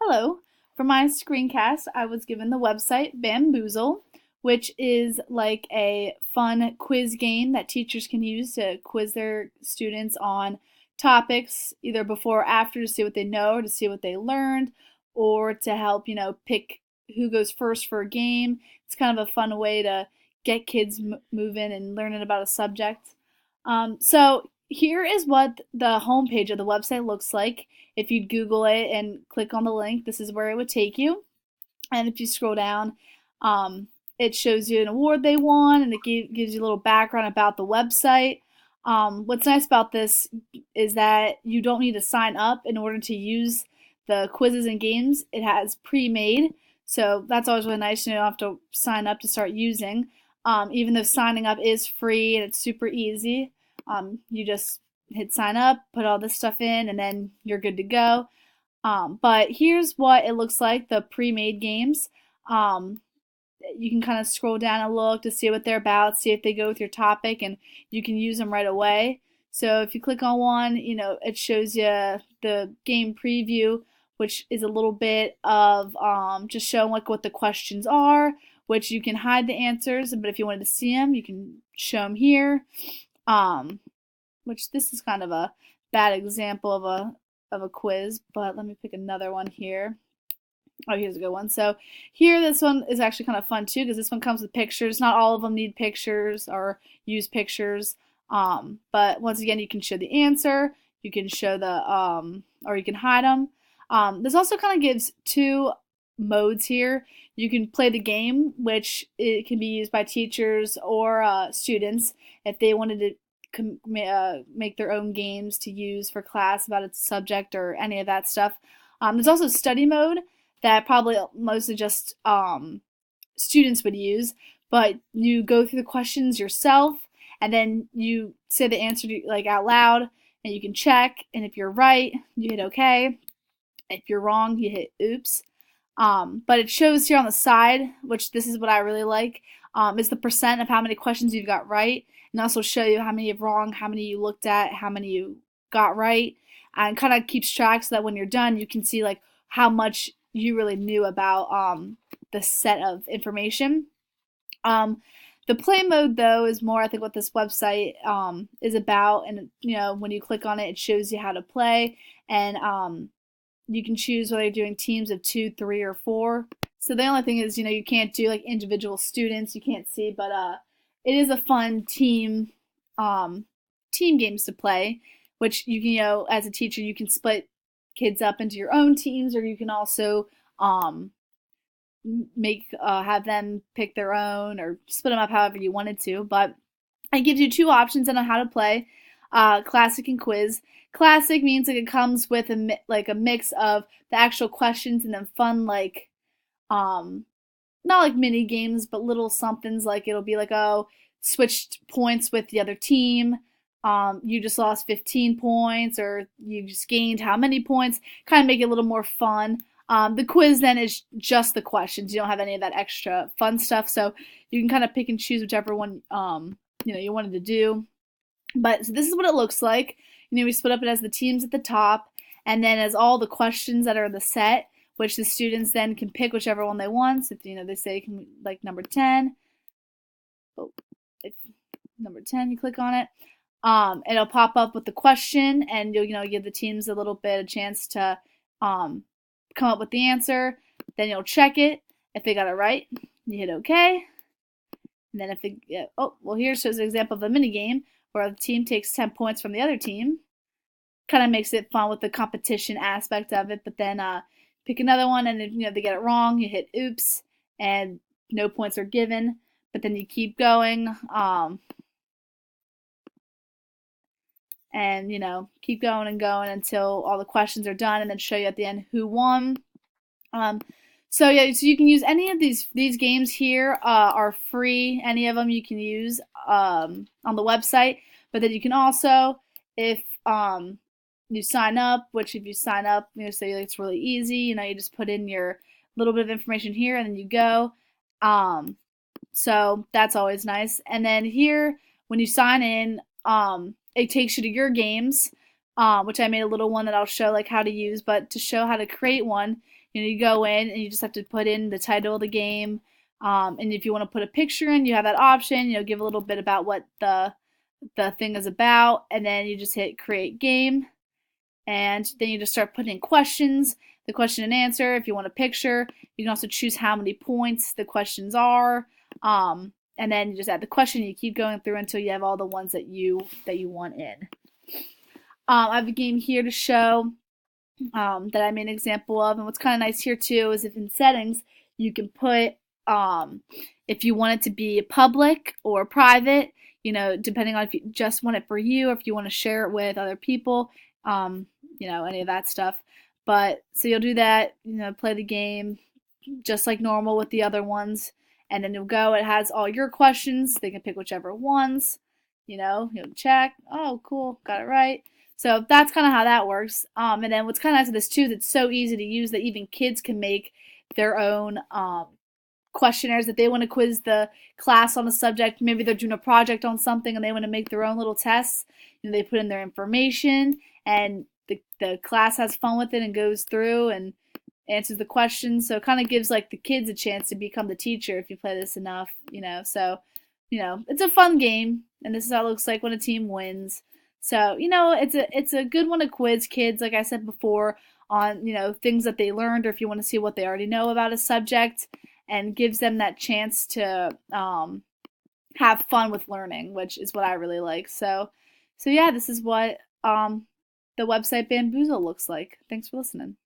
Hello. For my screencast, I was given the website Baamboozle, which is like a fun quiz game that teachers can use to quiz their students on topics, either before or after, to see what they know or to see what they learned, or to help, pick who goes first for a game. It's kind of a fun way to get kids moving and learning about a subject. So here is what the homepage of the website looks like. If you Google it and click on the link, this is where it would take you. And if you scroll down, it shows you an award they won, and it gives you a little background about the website. What's nice about this is that you don't need to sign up in order to use the quizzes and games. It has pre-made, so that's always really nice. You don't have to sign up to start using. Even though signing up is free and it's super easy, you just hit sign up, put all this stuff in, and then you're good to go. But here's what it looks like, the pre-made games. You can kind of scroll down and look to see what they're about, see if they go with your topic, and you can use them right away. So if you click on one, it shows you the game preview, which is a little bit of just showing like what the questions are, which you can hide the answers, but if you wanted to see them, you can show them here. Which this is kind of a bad example of a quiz, but let me pick another one here. Oh, here's a good one. So here, this one is actually kind of fun too, because this one comes with pictures. Not all of them need pictures or use pictures. But once again, you can show the answer, you can show the, or you can hide them. This also kind of gives two modes here. You can play the game, which it can be used by teachers or students if they wanted to make their own games to use for class about a subject or any of that stuff. There's also study mode that probably mostly just students would use, but you go through the questions yourself and then you say the answer like out loud, and you can check, and if you're right, you hit OK. If you're wrong, you hit oops. But it shows here on the side, which this is what I really like, is the percent of how many questions you've got right, and also show you how many you've wrong, how many you looked at, how many you got right, and kind of keeps track so that when you're done, you can see like how much you really knew about the set of information. The play mode, though, is more, I think, what this website is about, and when you click on it, it shows you how to play, and you can choose whether you're doing teams of 2, 3, or 4. So the only thing is, you can't do like individual students. You can't see, but it is a fun team games to play, which you can, as a teacher, you can split kids up into your own teams, or you can also have them pick their own, or split them up however you wanted to. But it gives you two options on how to play, classic and quiz. Classic means like it comes with a mix of the actual questions and then fun, like not like mini games, but little somethings, like it'll be like, oh, switched points with the other team, you just lost 15 points, or you just gained how many points, kind of make it a little more fun. The quiz then is just the questions. You don't have any of that extra fun stuff, so you can kind of pick and choose whichever one you wanted to do. But so this is what it looks like. We split up it as the teams at the top, and then as all the questions that are in the set, which the students then can pick whichever one they want. So if they say like number 10, if number 10 you click on it, it'll pop up with the question, and you'll give the teams a little bit of chance to come up with the answer. Then you'll check it. If they got it right, you hit OK. And then here shows an example of a mini game where the team takes 10 points from the other team. Kind of makes it fun with the competition aspect of it. But then pick another one, and if they get it wrong, you hit oops, and no points are given. But then you keep going, and keep going and going until all the questions are done, and then show you at the end who won. So you can use any of these games here. Are free. Any of them you can use on the website. But then you can also, if you sign up, which if you sign up, say it's really easy. You just put in your little bit of information here, and then you go. So that's always nice. And then here, when you sign in, it takes you to your games, which I made a little one that I'll show like how to use. But to show how to create one, you go in and you just have to put in the title of the game. And if you want to put a picture in, you have that option. Give a little bit about what the thing is about, and then you just hit create game, and then you just start putting in questions, the question and answer. If you want a picture, you can also choose how many points the questions are, and then you just add the question. You keep going through until you have all the ones that you want in. I have a game here to show that I made an example of, and what's kind of nice here too is if in settings you can put if you want it to be public or private, depending on if you just want it for you or if you want to share it with other people, any of that stuff. But so you'll do that, play the game just like normal with the other ones, and then you'll go. It has all your questions. They can pick whichever ones. You'll check. Oh, cool, got it right. So that's kind of how that works. And then what's kind of nice of this too is it's so easy to use that even kids can make their own questionnaires. If they want to quiz the class on a subject, maybe they're doing a project on something and they want to make their own little tests, they put in their information, and the class has fun with it and goes through and answers the questions. So it kind of gives like the kids a chance to become the teacher if you play this enough, So, it's a fun game, and this is how it looks like when a team wins. So, it's a good one to quiz kids, like I said before, on, things that they learned, or if you want to see what they already know about a subject, and gives them that chance to have fun with learning, which is what I really like. So yeah, this is what the website Baamboozle looks like. Thanks for listening.